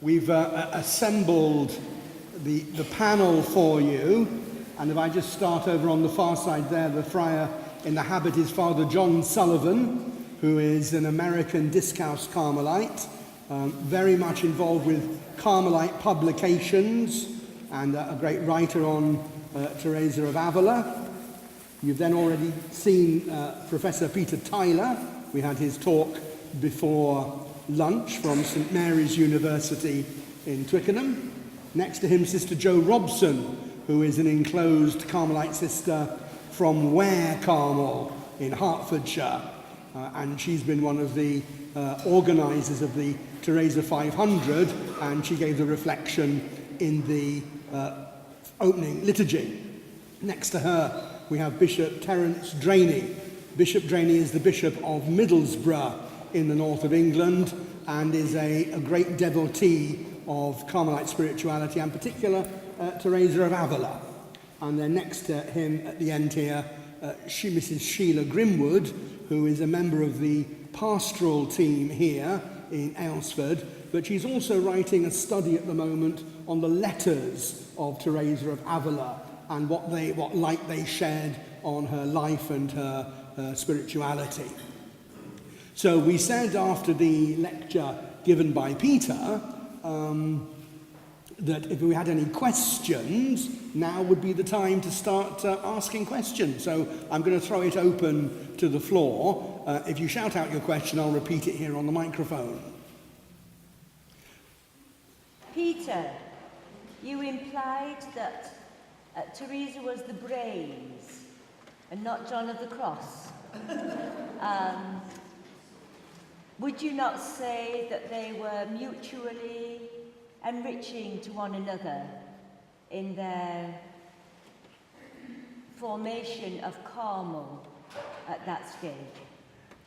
We've assembled the panel for you, and if I just start over on the far side there, the friar in the habit is Father John Sullivan, who is an American discalced Carmelite, very much involved with Carmelite publications and a great writer on Teresa of Avila. You've then already seen Professor Peter Tyler. We had his talk before lunch from St Mary's University in Twickenham. Next to him, Sister Jo Robson, who is an enclosed Carmelite sister from Ware Carmel in Hertfordshire. And she's been one of the organisers of the Teresa 500, and she gave the reflection in the opening liturgy. Next to her, we have Bishop Terence Drainey. Bishop Drainey is the Bishop of Middlesbrough in the north of England and is a great devotee of Carmelite spirituality, and particular Teresa of Avila. And then next to him at the end here, Mrs. Sheila Grimwood, who is a member of the pastoral team here in Aylesford, but she's also writing a study at the moment on the letters of Teresa of Avila and what light they shed on her life and her spirituality. So we said after the lecture given by Peter that if we had any questions, now would be the time to start asking questions. So I'm going to throw it open to the floor. If you shout out your question, I'll repeat it here on the microphone. Peter, you implied that Teresa was the brains and not John of the Cross. Would you not say that they were mutually enriching to one another in their formation of Carmel at that stage?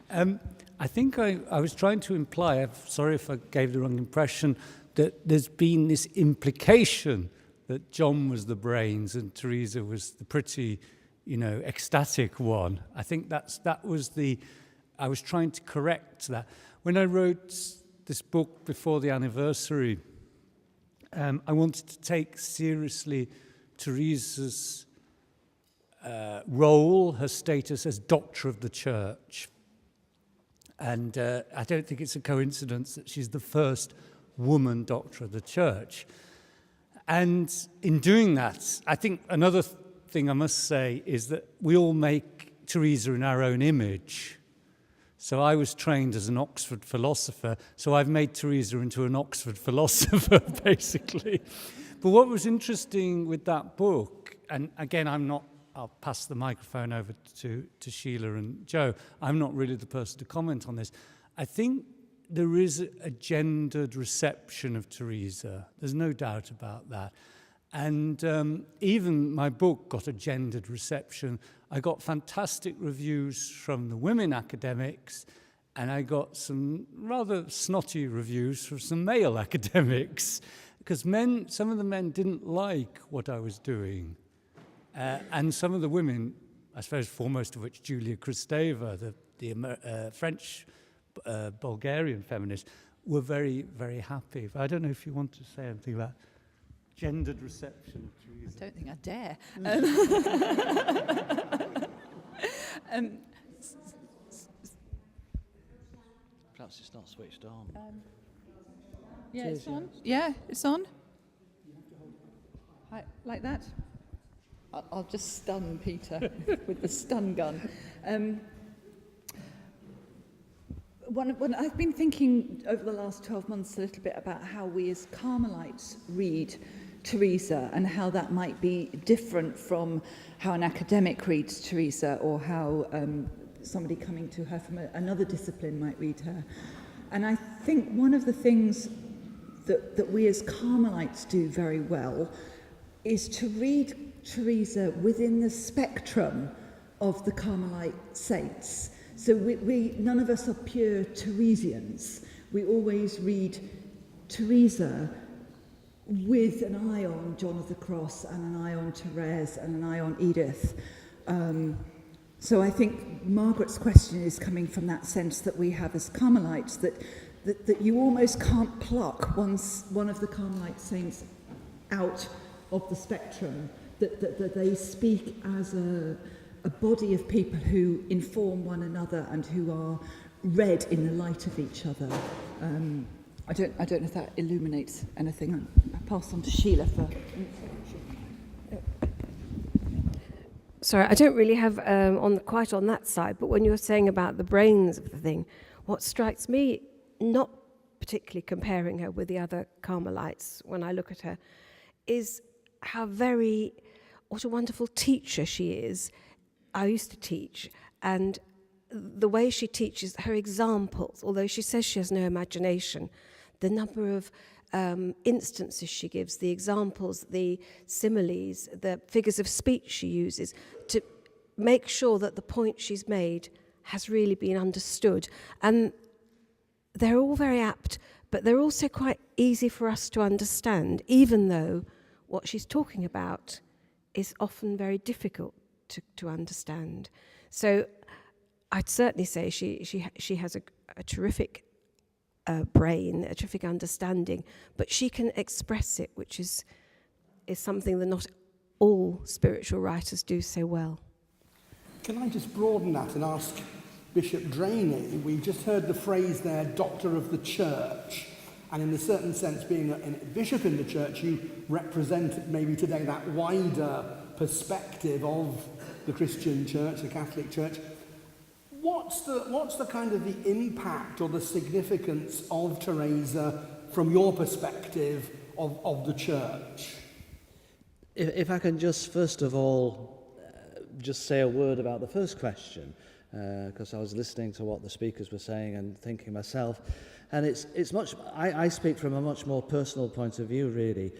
I think I was trying to imply, I'm sorry if I gave the wrong impression, that there's been this implication that John was the brains and Teresa was the pretty, ecstatic one. I think I was trying to correct that. When I wrote this book before the anniversary, I wanted to take seriously Teresa's role, her status as doctor of the church. And I don't think it's a coincidence that she's the first woman doctor of the church. And in doing that, I think another thing I must say is that we all make Teresa in our own image. So I was trained as an Oxford philosopher, so I've made Teresa into an Oxford philosopher, basically. But what was interesting with that book, and again, I'll pass the microphone over to Sheila and Jo. I'm not really the person to comment on this. I think there is a gendered reception of Teresa. There's no doubt about that. And even my book got a gendered reception. I got fantastic reviews from the women academics, and I got some rather snotty reviews from some male academics, because some of the men didn't like what I was doing. And some of the women, I suppose foremost of which Julia Kristeva, the French Bulgarian feminist, were very, very happy. But I don't know if you want to say anything about gendered reception of Teresa. I don't think I dare. Perhaps it's not switched on. Yeah, it's on. Yeah, it's on. Like that. I'll just stun Peter with the stun gun. I've been thinking over the last 12 months a little bit about how we as Carmelites read Teresa and how that might be different from how an academic reads Teresa or how somebody coming to her from another discipline might read her. And I think one of the things that we as Carmelites do very well is to read Teresa within the spectrum of the Carmelite saints. So none of us are pure Teresians. We always read Teresa with an eye on John of the Cross and an eye on Therese and an eye on Edith. So I think Margaret's question is coming from that sense that we have as Carmelites, that that you almost can't pluck one of the Carmelite saints out of the spectrum, that they speak as a body of people who inform one another and who are read in the light of each other. I don't know if that illuminates anything. I'll pass on to Sheila for... Sorry, I don't really have quite on that side, but when you were saying about the brains of the thing, what strikes me, not particularly comparing her with the other Carmelites when I look at her, is what a wonderful teacher she is. I used to teach, and the way she teaches, her examples, although she says she has no imagination, the number of instances she gives, the examples, the similes, the figures of speech she uses to make sure that the point she's made has really been understood. And they're all very apt, but they're also quite easy for us to understand, even though what she's talking about is often very difficult to understand. So I'd certainly say she has a terrific brain, a terrific understanding, but she can express it, which is something that not all spiritual writers do so well. Can I just broaden that and ask Bishop Drainey? We just heard the phrase there, doctor of the church, and in a certain sense, being a bishop in the church, you represent maybe today that wider perspective of the Christian church, the Catholic church. What's the kind of the impact or the significance of Teresa from your perspective of the church? If I can just first of all just say a word about the first question, because I was listening to what the speakers were saying and thinking myself, and it's much. I speak from a much more personal point of view, really.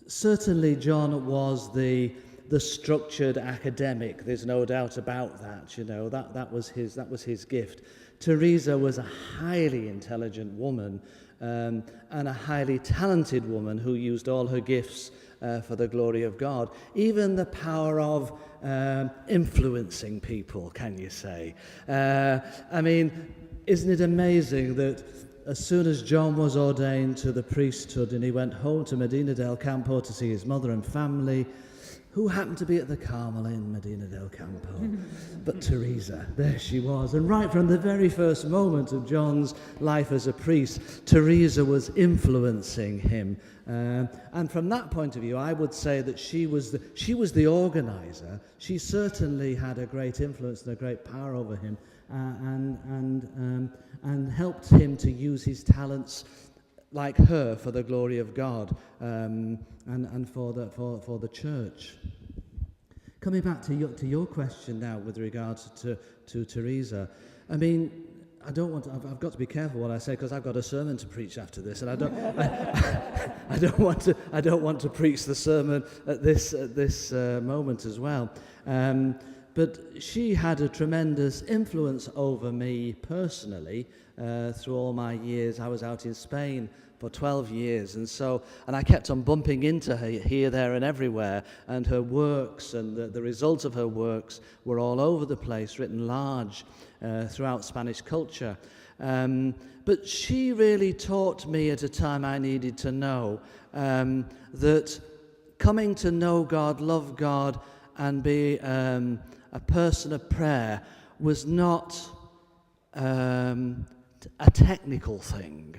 Certainly, John was the structured academic. There's no doubt about that. You know, that was his gift. Teresa was a highly intelligent woman and a highly talented woman who used all her gifts for the glory of God. Even the power of influencing people, can you say? I mean, isn't it amazing that as soon as John was ordained to the priesthood and he went home to Medina del Campo to see his mother and family, who happened to be at the Carmel in Medina del Campo? But Teresa, there she was. And right from the very first moment of John's life as a priest, Teresa was influencing him. And from that point of view, I would say that she was the organizer. She certainly had a great influence and a great power over him, and helped him to use his talents like her for the glory of God, and for the church. Coming back to your question now with regards to Teresa, I mean, I've got to be careful what I say because I've got a sermon to preach after this, and I don't want to preach the sermon at this moment as well. But she had a tremendous influence over me personally through all my years. I was out in Spain for 12 years, and I kept on bumping into her here, there, and everywhere, and her works and the results of her works were all over the place, written large throughout Spanish culture. But she really taught me at a time I needed to know that coming to know God, love God, and be a person of prayer was not a technical thing.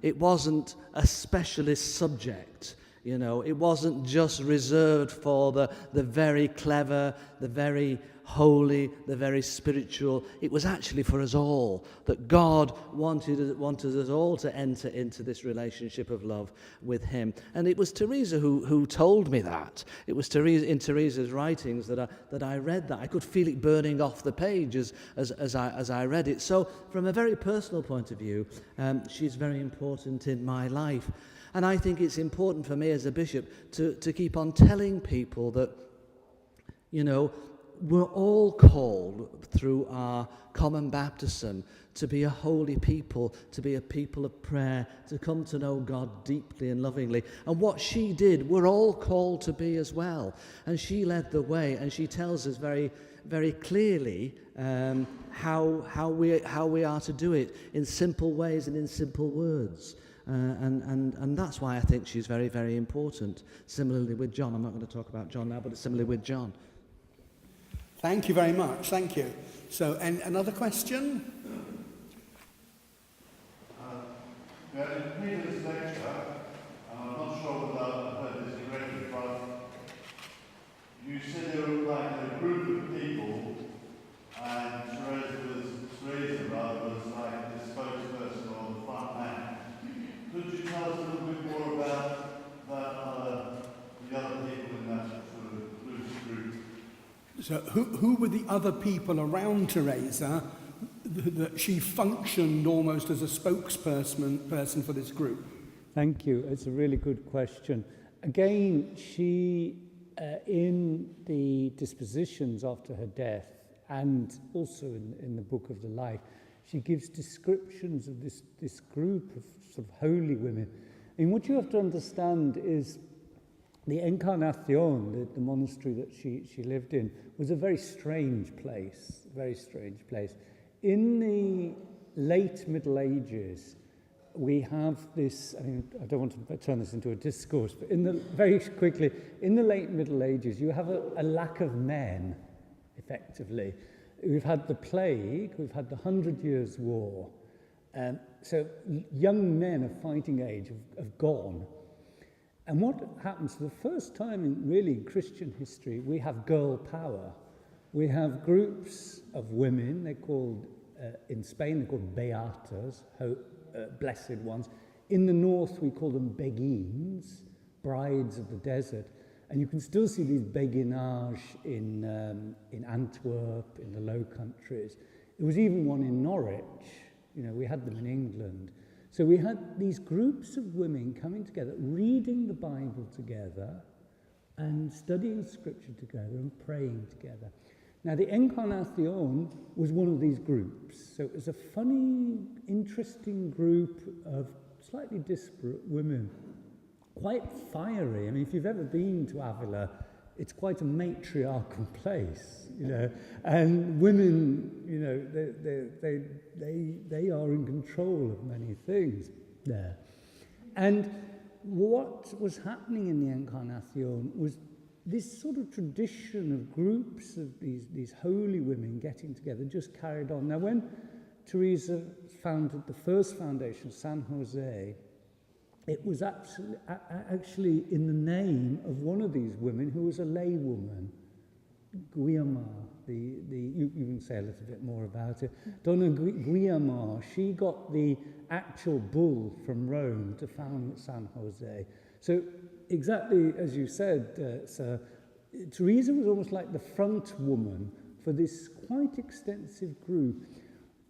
It wasn't a specialist subject, you know. It wasn't just reserved for the very clever, the very holy, the very spiritual. It was actually for us all, that God wanted us all to enter into this relationship of love with him. And it was Teresa who told me that. It was in Teresa's writings that I read that. I could feel it burning off the page as I read it. So from a very personal point of view, she's very important in my life. And I think it's important for me as a bishop to keep on telling people that, you know, we're all called through our common baptism to be a holy people, to be a people of prayer, to come to know God deeply and lovingly. And what she did, we're all called to be as well. And she led the way, and she tells us very, very clearly how we are to do it in simple ways and in simple words. And that's why I think she's very, very important. Similarly with John, I'm not going to talk about John now, but similarly with John. Thank you very much. Thank you. So, and another question? In Peter's lecture, and I'm not sure whether I've heard this correctly, but you said there were like a group of people, and Teresa was like the spokesperson or the front man. Could you tell us a little bit more about the other people in that sort of loose group? So who were the other people around Teresa that she functioned almost as a spokesperson for this group? Thank you. It's a really good question. Again, she, in the dispositions after her death, and also in the Book of the Life, she gives descriptions of this group of sort of holy women. And what you have to understand is the Encarnacion, the monastery that she lived in, was a very strange place, In the late Middle Ages, we have this, I mean, I don't want to turn this into a discourse, but very quickly, in the late Middle Ages, you have a lack of men, effectively. We've had the plague, we've had the 100 Years' War, so young men of fighting age have gone. And what happens for the first time in Christian history, we have girl power. We have groups of women, they're called, in Spain, they're called beatas, blessed ones. In the north, we call them beguines, brides of the desert. And you can still see these beguinage in Antwerp, in the Low Countries. There was even one in Norwich. We had them in England. So we had these groups of women coming together, reading the Bible together, and studying Scripture together, and praying together. Now, the Encarnacion was one of these groups. So it was a funny, interesting group of slightly disparate women. Quite fiery. I mean, if you've ever been to Avila, it's quite a matriarchal place, and women, they are in control of many things there. And what was happening in the Encarnacion was this sort of tradition of groups of these holy women getting together just carried on. Now, when Teresa founded the first foundation, San Jose, it was actually in the name of one of these women who was a lay woman, Guiamar. You can say a little bit more about it. Donna Guiamar, she got the actual bull from Rome to found San Jose. So exactly as you said, Sir, Teresa was almost like the front woman for this quite extensive group.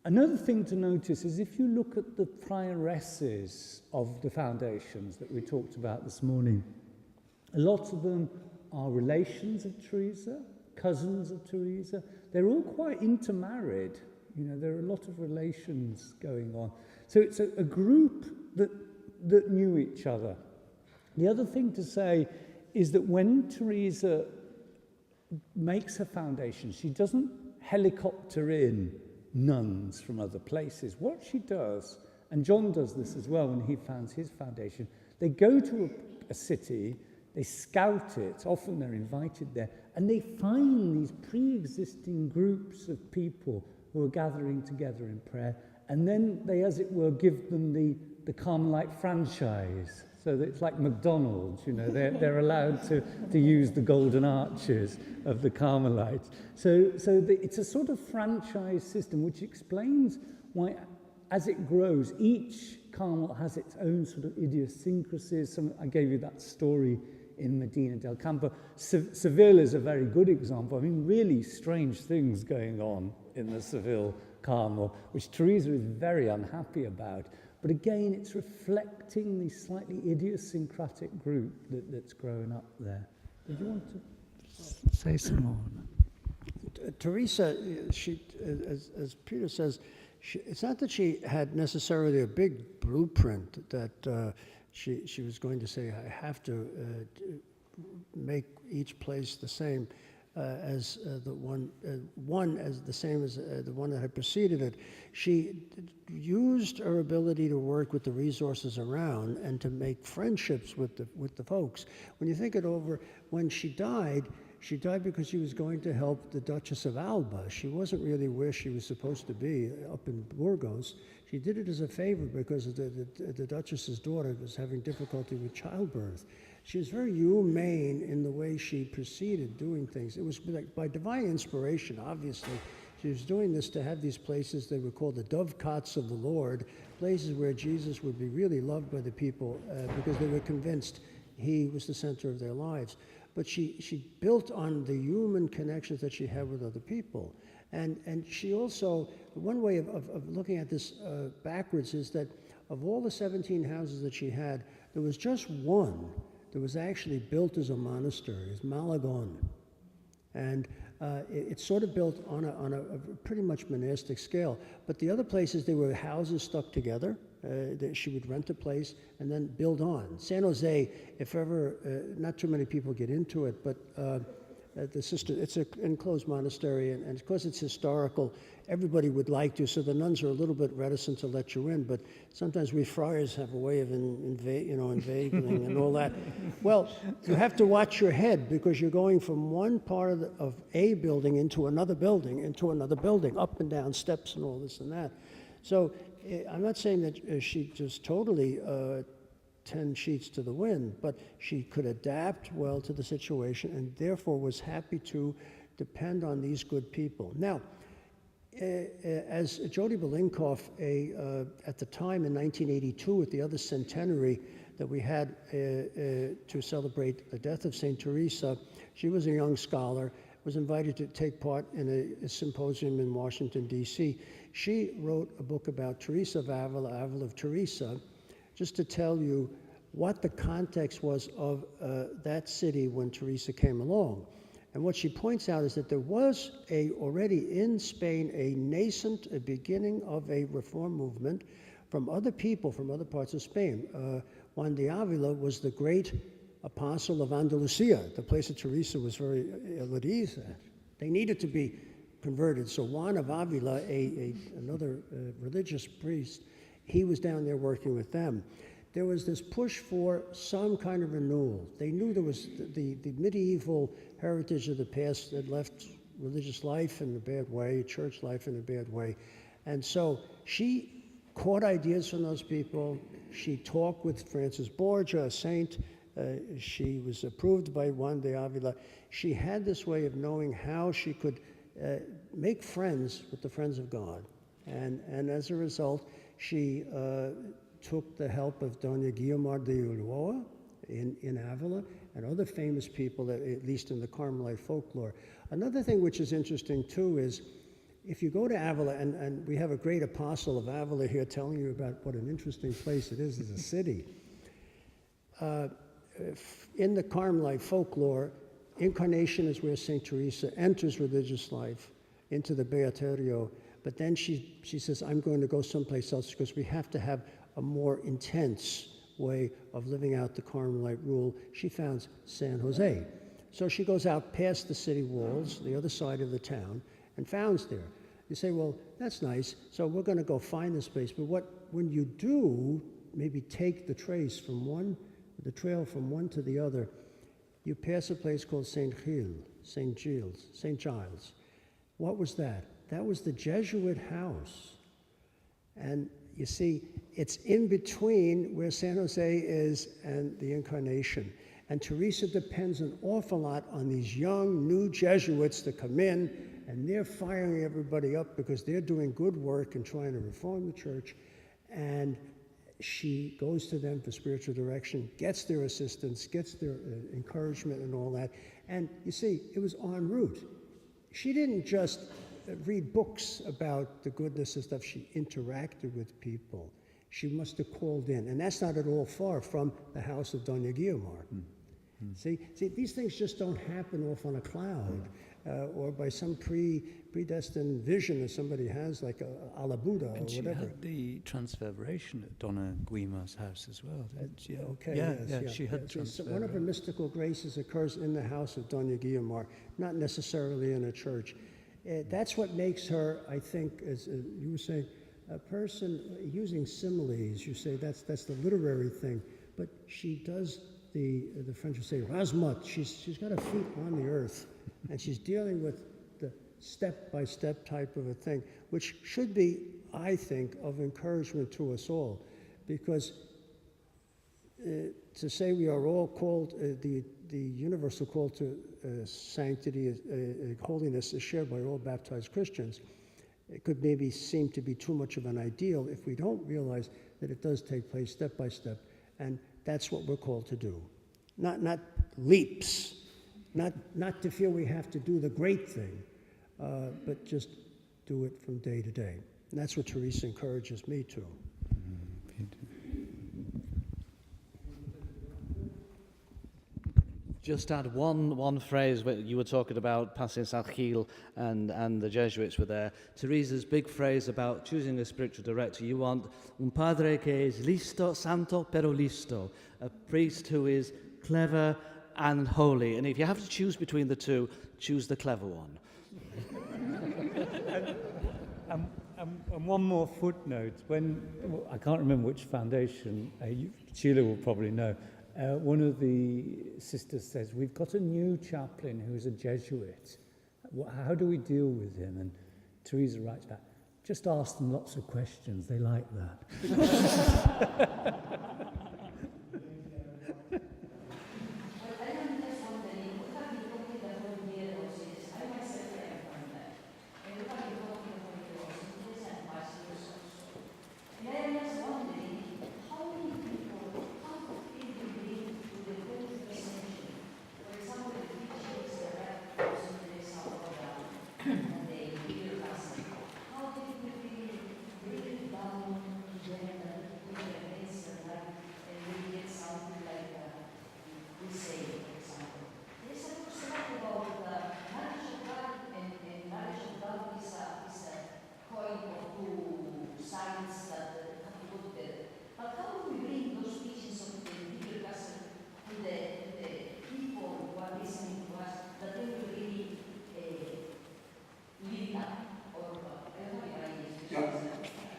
Another thing to notice is if you look at the prioresses of the foundations that we talked about this morning, a lot of them are relations of Teresa, cousins of Teresa. They're all quite intermarried. There are a lot of relations going on. So it's a group that knew each other. The other thing to say is that when Teresa makes her foundation, she doesn't helicopter in nuns from other places. What she does, and John does this as well when he founds his foundation, they go to a city, they scout it, often they're invited there, and they find these pre-existing groups of people who are gathering together in prayer, and then they, as it were, give them the Carmelite franchise. So that it's like McDonald's, they're allowed to use the golden arches of the Carmelites. So it's a sort of franchise system, which explains why, as it grows, each Carmel has its own sort of idiosyncrasies. I gave you that story in Medina del Campo. Seville is a very good example. I mean, really strange things going on in the Seville Carmel, which Teresa is very unhappy about. But again, it's reflecting the slightly idiosyncratic group that's grown up there. Did you want to say some more? Teresa, as Peter says, it's not that she had necessarily a big blueprint that she was going to say, I have to make each place the same as the one as the same as the one that had preceded it. She used her ability to work with the resources around and to make friendships with the folks. When you think it over, when she died because she was going to help the Duchess of Alba. She wasn't really where she was supposed to be, up in Burgos. She did it as a favor because the Duchess's daughter was having difficulty with childbirth. She was very humane in the way she proceeded doing things. It was like by divine inspiration, obviously. She was doing this to have these places they were called the dovecots of the Lord, places where Jesus would be really loved by the people because they were convinced he was the center of their lives. But she built on the human connections that she had with other people. And she also, one way of looking at this backwards is that of all the 17 houses that she had, there was just one that was actually built as a monastery, it's Malagon. And it's sort of built on a pretty much monastic scale. But the other places, they were houses stuck together. She would rent a place and then build on. San Jose, if ever, not too many people get into it, but it's an enclosed monastery, and because it's historical, everybody would like to, so the nuns are a little bit reticent to let you in, but sometimes we friars have a way of inveigling and all that. Well, you have to watch your head, because you're going from one part of a building into another building, up and down steps and all this and that. So I'm not saying that she just totally 10 sheets to the wind, but she could adapt well to the situation and therefore was happy to depend on these good people. Now, as Jody Belinkoff, at the time in 1982, at the other centenary that we had to celebrate the death of St. Teresa, she was a young scholar, was invited to take part in a symposium in Washington, D.C. She wrote a book about Teresa of Avila, Avila of Teresa, just to tell you what the context was of that city when Teresa came along. And what she points out is that there was already in Spain a beginning of a reform movement from other people from other parts of Spain. Juan de Avila was the great apostle of Andalusia, the place that Teresa was very ill at ease at. They needed to be converted. So Juan of Avila, another religious priest, he was down there working with them. There was this push for some kind of renewal. They knew there was the medieval heritage of the past that left religious life in a bad way, church life in a bad way. And so she caught ideas from those people. She talked with Francis Borgia, a saint. She was approved by Juan de Avila. She had this way of knowing how she could make friends with the friends of God. And as a result, she took the help of Doña Guiomar de Ulloa in Avila and other famous people, at least in the Carmelite folklore. Another thing which is interesting too is if you go to Avila, and we have a great apostle of Avila here telling you about what an interesting place it is as a city. In the Carmelite folklore, incarnation is where St. Teresa enters religious life into the Beaterio, but then she says, I'm going to go someplace else because we have to have a more intense way of living out the Carmelite rule. She founds San Jose. So she goes out past the city walls, the other side of the town, and founds there. You say, well, that's nice, so we're going to go find this place. But when you do, maybe take the trail from one to the other, you pass a place called St. Giles. What was that? That was the Jesuit house. And you see, it's in between where San Jose is and the Incarnation. And Teresa depends an awful lot on these young, new Jesuits to come in, and they're firing everybody up because they're doing good work and trying to reform the church. And she goes to them for spiritual direction, gets their assistance, gets their encouragement and all that. And you see, it was en route. She didn't just read books about the goodness and stuff. She interacted with people. She must have called in. And that's not at all far from the house of Doña Guiomar. See, these things just don't happen off on a cloud. or by some predestined vision that somebody has, like a la Buddha or And she whatever. had the transfiguration at Donna Guimar's house as well, didn't she? Okay, yeah, she had So transfiguration. one of her mystical graces occurs in the house of Dona Guimar, not necessarily in a church. That's what makes her, I think, as you were saying, a person using similes. You say that's the literary thing, but she does the French would say razmat. She's got her feet on the earth, and she's dealing with the step-by-step type of a thing, which should be, I think, of encouragement to us all, because to say we are all called, the universal call to sanctity, holiness is shared by all baptized Christians. It could maybe seem to be too much of an ideal if we don't realize that it does take place step by step, and that's what we're called to do. Not leaps, not to feel we have to do the great thing, but just do it from day to day. And that's what Teresa encourages me to. Just add one phrase where you were talking about passing San Gil and the Jesuits were there. Teresa's big phrase about choosing a spiritual director, you want un padre que es listo, santo pero listo, a priest who is clever and holy. And if you have to choose between the two, choose the clever one. And one more footnote. I can't remember which foundation, Sheila will probably know, one of the sisters says, we've got a new chaplain who's a Jesuit. How do we deal with him? And Teresa writes back, just ask them lots of questions. They like that.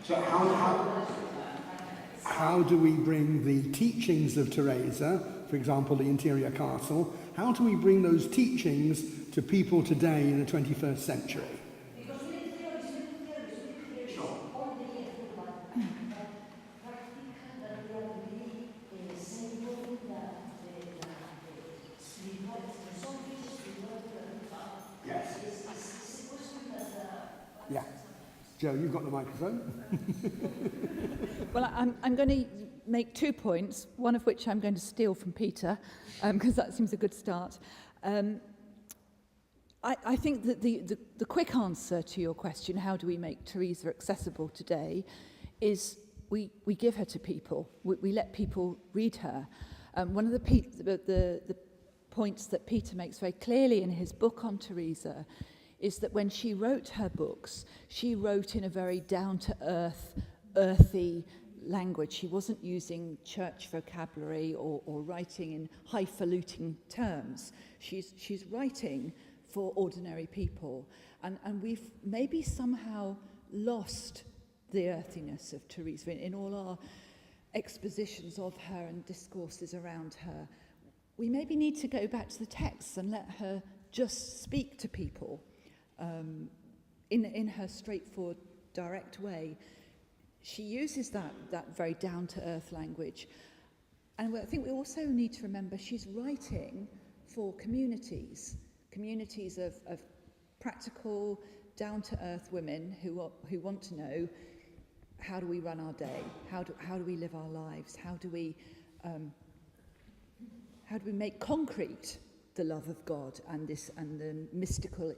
So how do we bring the teachings of Teresa, for example, the interior castle, how do we bring those teachings to people today in the 21st century? Yeah. Joe, you've got the microphone. Well, I'm going to make 2 points, one of which I'm going to steal from Peter, because that seems a good start. I think that the quick answer to your question, how do we make Teresa accessible today, is we give her to people. We let people read her. One of the points that Peter makes very clearly in his book on Teresa is that when she wrote her books, she wrote in a very down-to-earth, earthy language. She wasn't using church vocabulary or writing in highfalutin terms. She's writing for ordinary people. And we've maybe somehow lost the earthiness of Teresa in all our expositions of her and discourses around her. We maybe need to go back to the texts and let her just speak to people in her straightforward, direct way. She uses that very down-to-earth language. And I think we also need to remember she's writing for communities of practical, down-to-earth women who want to know, how do we run our day? How do we live our lives? How do we make concrete the love of God and the mystical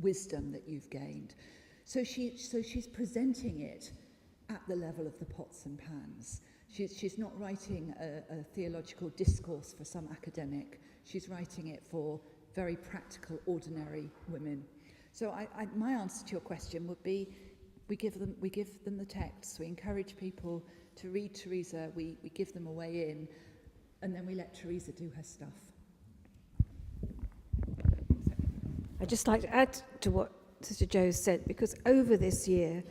wisdom that you've gained? So she's presenting it at the level of the pots and pans. She's not writing a theological discourse for some academic. She's writing it for very practical, ordinary women. So my answer to your question would be, we give them the texts, we encourage people to read Teresa, we give them a way in, and then we let Teresa do her stuff. I'd just like to add to what Sister Jo said, because over this year,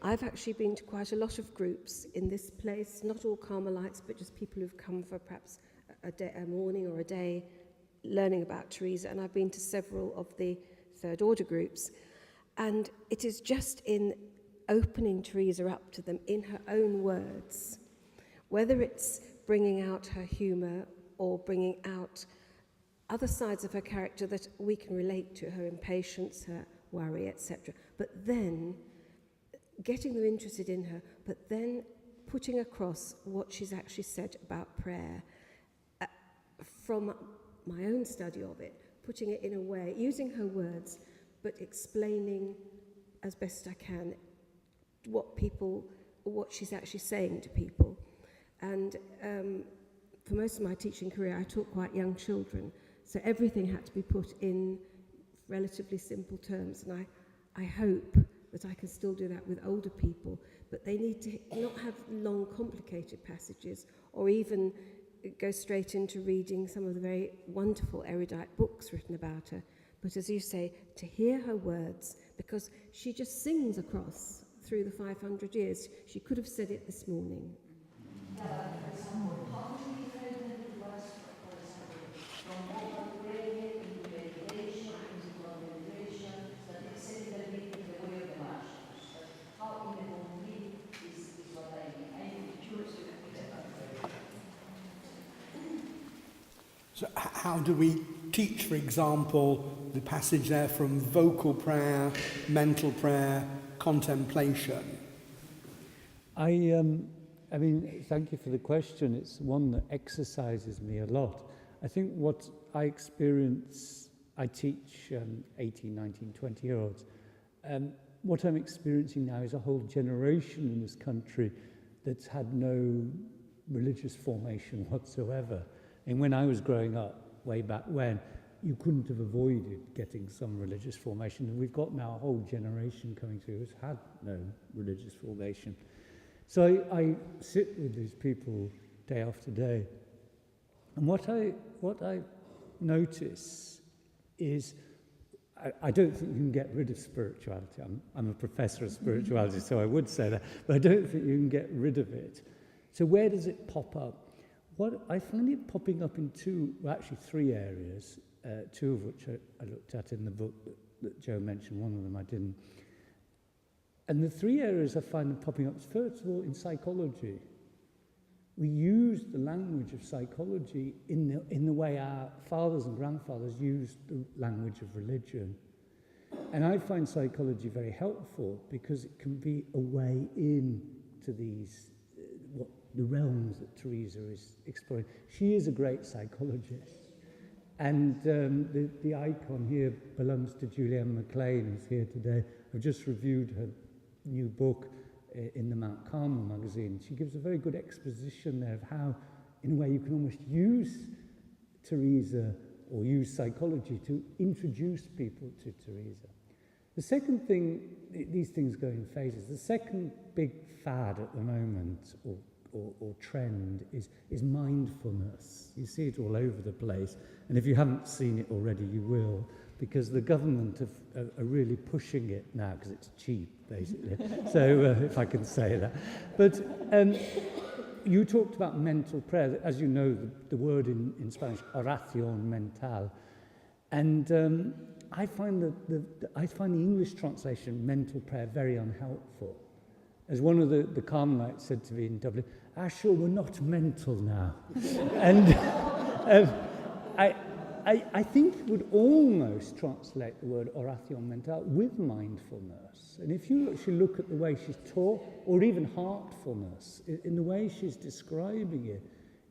I've actually been to quite a lot of groups in this place, not all Carmelites, but just people who've come for perhaps a morning or a day learning about Teresa, and I've been to several of the Third Order groups. And it is just in opening Teresa up to them in her own words, whether it's bringing out her humour or bringing out other sides of her character that we can relate to, her impatience, her worry, etc. But then getting them interested in her, but then putting across what she's actually said about prayer from my own study of it, putting it in a way, using her words, but explaining as best I can what she's actually saying to people. And for most of my teaching career, I taught quite young children, so everything had to be put in relatively simple terms, and I hope that I can still do that with older people, but they need to not have long, complicated passages, or even go straight into reading some of the very wonderful erudite books written about her, but as you say, to hear her words, because she just sings across through the 500 years. She could have said it this morning. So how do we teach, for example, the passage there from vocal prayer, mental prayer, contemplation? I mean, thank you for the question. It's one that exercises me a lot. I think what I experience, I teach 18, 19, 20-year-olds. What I'm experiencing now is a whole generation in this country that's had no religious formation whatsoever. And when I was growing up, way back when, you couldn't have avoided getting some religious formation. And we've got now a whole generation coming through who's had no religious formation. So I sit with these people day after day. And what I notice is, I don't think you can get rid of spirituality. I'm a professor of spirituality, so I would say that, but I don't think you can get rid of it. So where does it pop up? What I find it popping up in three areas, two of which I looked at in the book that Jo mentioned, one of them I didn't. And the three areas I find them popping up, first of all, in psychology. We use the language of psychology in the way our fathers and grandfathers used the language of religion. And I find psychology very helpful because it can be a way in to these the realms that Teresa is exploring. She is a great psychologist. And the icon here belongs to Julianne McLean, who's here today. I've just reviewed her new book in the Mount Carmel magazine. She gives a very good exposition there of how, in a way, you can almost use Teresa or use psychology to introduce people to Teresa. The second thing, these things go in phases. The second big fad at the moment, or trend, is mindfulness. You see it all over the place, and if you haven't seen it already, you will, because the government are really pushing it now because it's cheap, basically. So, if I can say that. But you talked about mental prayer. As you know, the word in Spanish, oración mental, and I find the English translation, mental prayer, very unhelpful. As one of the Carmelites said to me in Dublin, sure, we're not mental now. And I think it would almost translate the word oración mental with mindfulness. And if you actually look at the way she's taught, or even heartfulness, in the way she's describing it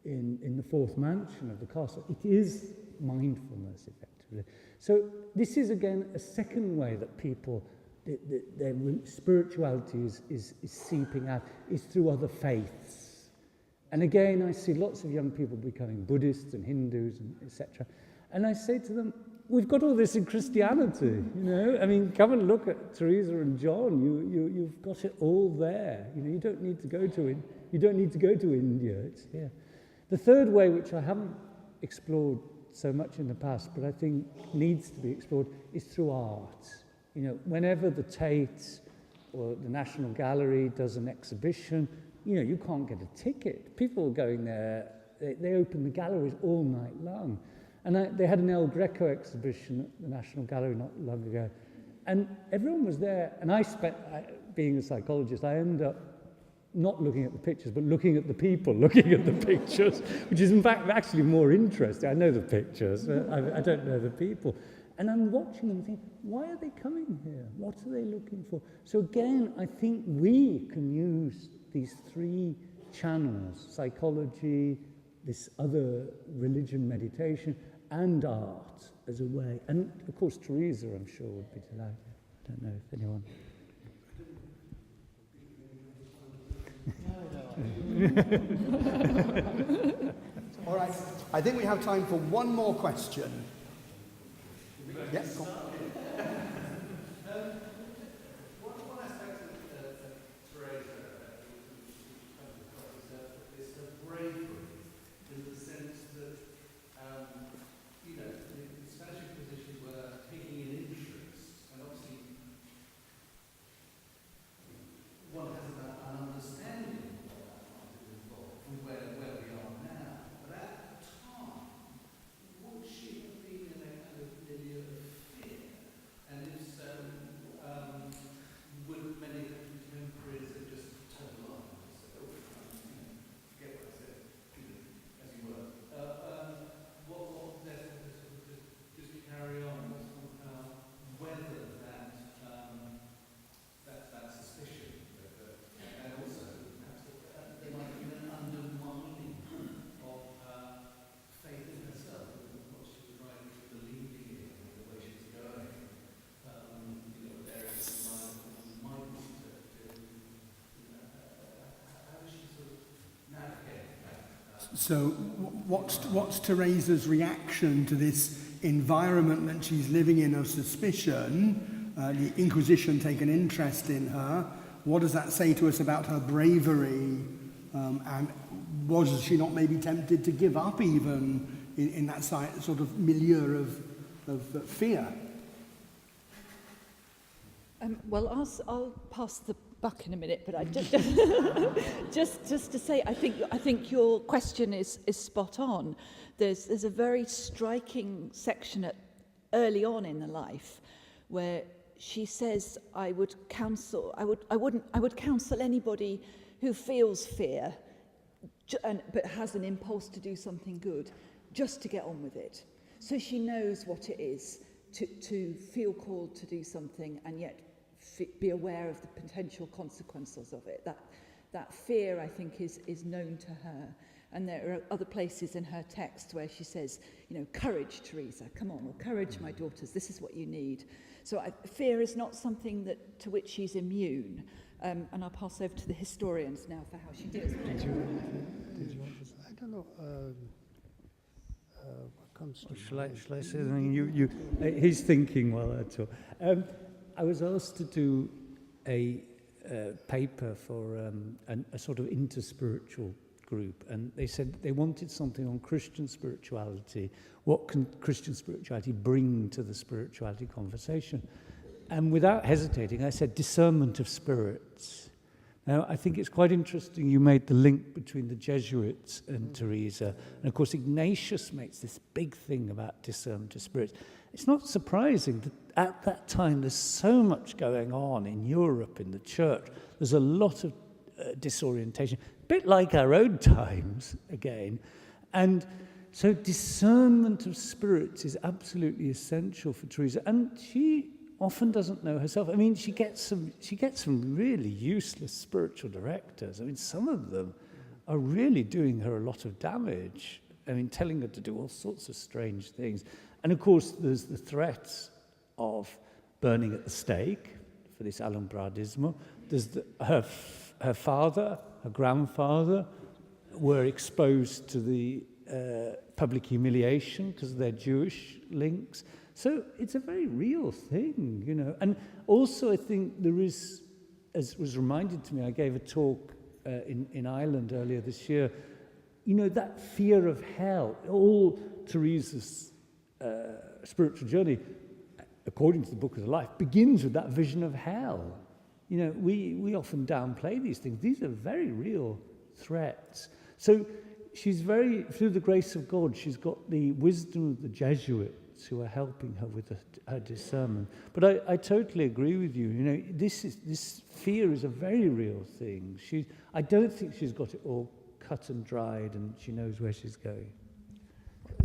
in the fourth mansion of the castle, it is mindfulness, effectively. So this is, again, a second way that people, their spirituality is seeping out, is through other faiths. And again, I see lots of young people becoming Buddhists and Hindus, and etc. And I say to them, we've got all this in Christianity, you know. I mean, come and look at Teresa and John. You've got it all there. You know, you don't need to go to India. It's here. The third way, which I haven't explored so much in the past, but I think needs to be explored, is through art. You know, whenever the Tate or the National Gallery does an exhibition, you know, you can't get a ticket. People are going there. They open the galleries all night long. And they had an El Greco exhibition at the National Gallery not long ago. And everyone was there. And being a psychologist, I ended up not looking at the pictures, but looking at the people looking at the pictures, which is in fact actually more interesting. I know the pictures, I don't know the people. And I'm watching them thinking, why are they coming here? What are they looking for? So again, I think we can use these three channels, psychology, this other religion, meditation, and art as a way. And of course, Teresa, I'm sure, would be delighted. I don't know if anyone... All right, I think we have time for one more question. Yeah, go on. One aspect of Teresa is her bravery, in the sense that, you know, the Spanish Inquisition were taking an interest, and obviously one has an understanding of what that might have involved from where we are now. But at the time, would she have been in a kind of milieu of fear? And if so, would many of the contemporaries have just turned on and said, oh, you know, forget what I said, you know, as you were. What therefore just carry on somehow, whether that suspicion, and also perhaps there might be an undermining of faith in herself, and what she was right believing in, the way she was going. You know, there is might how does she sort of navigate that? So what's Teresa's reaction to this environment that she's living in of suspicion? The Inquisition take an interest in her. What does that say to us about her bravery? And was she not maybe tempted to give up even in that sort of milieu of fear? Well, I'll pass the buck in a minute, but I just to say, I think your question is spot on. There's a very striking section early on in the life where she says, I would counsel anybody who feels fear but has an impulse to do something good, just to get on with it. So she knows what it is to feel called to do something and yet be aware of the potential consequences of it. That fear, I think, is known to her. And there are other places in her text where she says, you know, courage, Teresa, come on, or courage, my daughters, this is what you need. So fear is not something to which she's immune. And I'll pass over to the historians now for how she deals with it. I don't know. What comes to Shall I say something? He's thinking while I talk. I was asked to do a paper for a sort of interspiritual group, and they said they wanted something on Christian spirituality. What can Christian spirituality bring to the spirituality conversation? And without hesitating, I said discernment of spirits. Now, I think it's quite interesting you made the link between the Jesuits and Teresa. And of course, Ignatius makes this big thing about discernment of spirits. It's not surprising that at that time there's so much going on in Europe, in the church. There's a lot of disorientation, a bit like our own times again. And so discernment of spirits is absolutely essential for Teresa. And she often doesn't know herself. I mean, she gets some really useless spiritual directors. I mean, some of them are really doing her a lot of damage. I mean, telling her to do all sorts of strange things. And of course, there's the threats of burning at the stake for this alumbradismo. There's her father, her grandfather were exposed to the public humiliation because of their Jewish links. So it's a very real thing, you know. And also I think there is, as was reminded to me, I gave a talk in Ireland earlier this year, you know, that fear of hell, all Teresa's spiritual journey, according to the Book of Life, begins with that vision of hell. You know, we often downplay these things. These are very real threats. So she's through the grace of God, she's got the wisdom of the Jesuits who are helping her with her discernment. But I totally agree with you. You know, this fear is a very real thing. I don't think she's got it all cut and dried and she knows where she's going.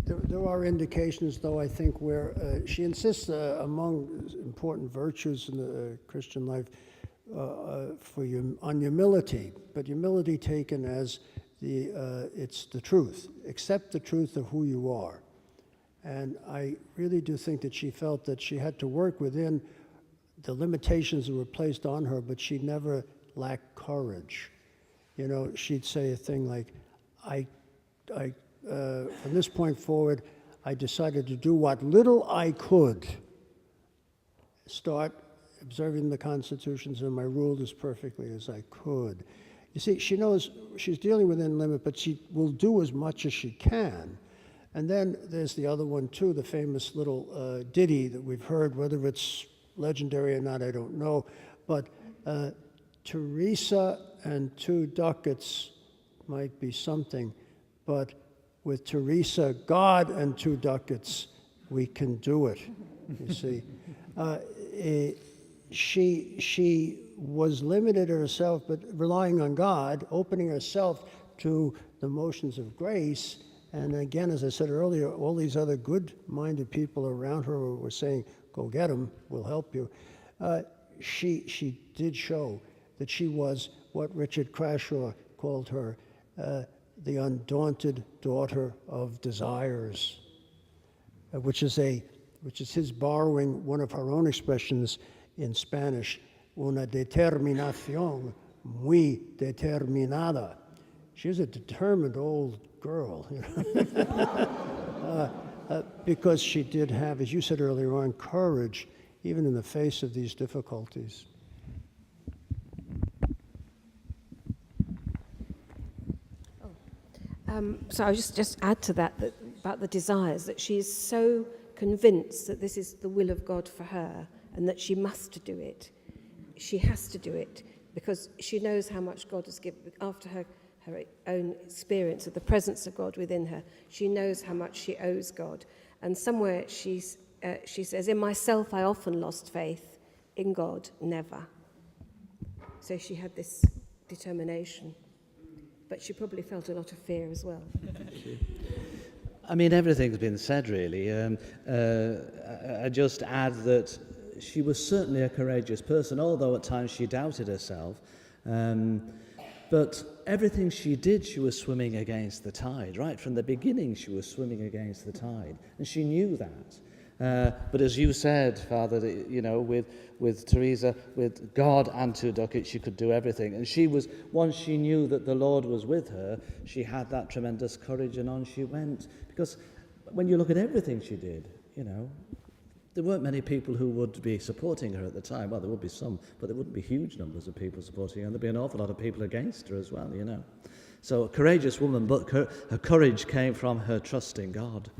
There are indications, though, I think, where she insists among important virtues in the Christian life on humility, but humility taken as it's the truth. Accept the truth of who you are. And I really do think that she felt that she had to work within the limitations that were placed on her, but she never lacked courage. You know, she'd say a thing like, from this point forward, I decided to do what little I could. Start observing the constitutions and my ruled as perfectly as I could. You see, she knows she's dealing within limit, but she will do as much as she can. And then there's the other one too, the famous little ditty that we've heard, whether it's legendary or not, I don't know. But Teresa and 2 ducats might be something, but with Teresa, God and 2 ducats, we can do it, you see. She was limited herself, but relying on God, opening herself to the motions of grace. And again, as I said earlier, all these other good-minded people around her were saying, go get them, we'll help you. She did show that she was what Richard Crashaw called her, the undaunted daughter of desires, which is his borrowing one of her own expressions in Spanish, una determinación muy determinada. She was a determined old girl, you know? Because she did have, as you said earlier on, courage, even in the face of these difficulties. So I'll just add to that about the desires, that she is so convinced that this is the will of God for her and that she must do it. She has to do it because she knows how much God has given. After her own experience of the presence of God within her, she knows how much she owes God. And somewhere she says, in myself I often lost faith, in God never. So she had this determination. But she probably felt a lot of fear as well. I mean, everything's been said, really. I just add that she was certainly a courageous person, although at times she doubted herself. But everything she did, she was swimming against the tide. Right from the beginning, she was swimming against the tide. And she knew that. But as you said, Father, you know, with Teresa, with God and 2 ducats, she could do everything. And she was, once she knew that the Lord was with her, she had that tremendous courage, and on she went. Because when you look at everything she did, you know, there weren't many people who would be supporting her at the time. Well, there would be some, but there wouldn't be huge numbers of people supporting her, and there'd be an awful lot of people against her as well, you know. So a courageous woman, but her courage came from her trust in God.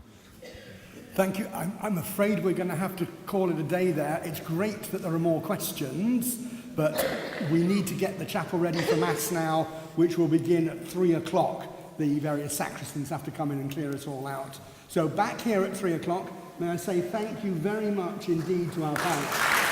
Thank you. I'm afraid we're going to have to call it a day there. It's great that there are more questions, but we need to get the chapel ready for Mass now, which will begin at 3 o'clock. The various sacristans have to come in and clear us all out. So back here at 3 o'clock, may I say thank you very much indeed to our panel.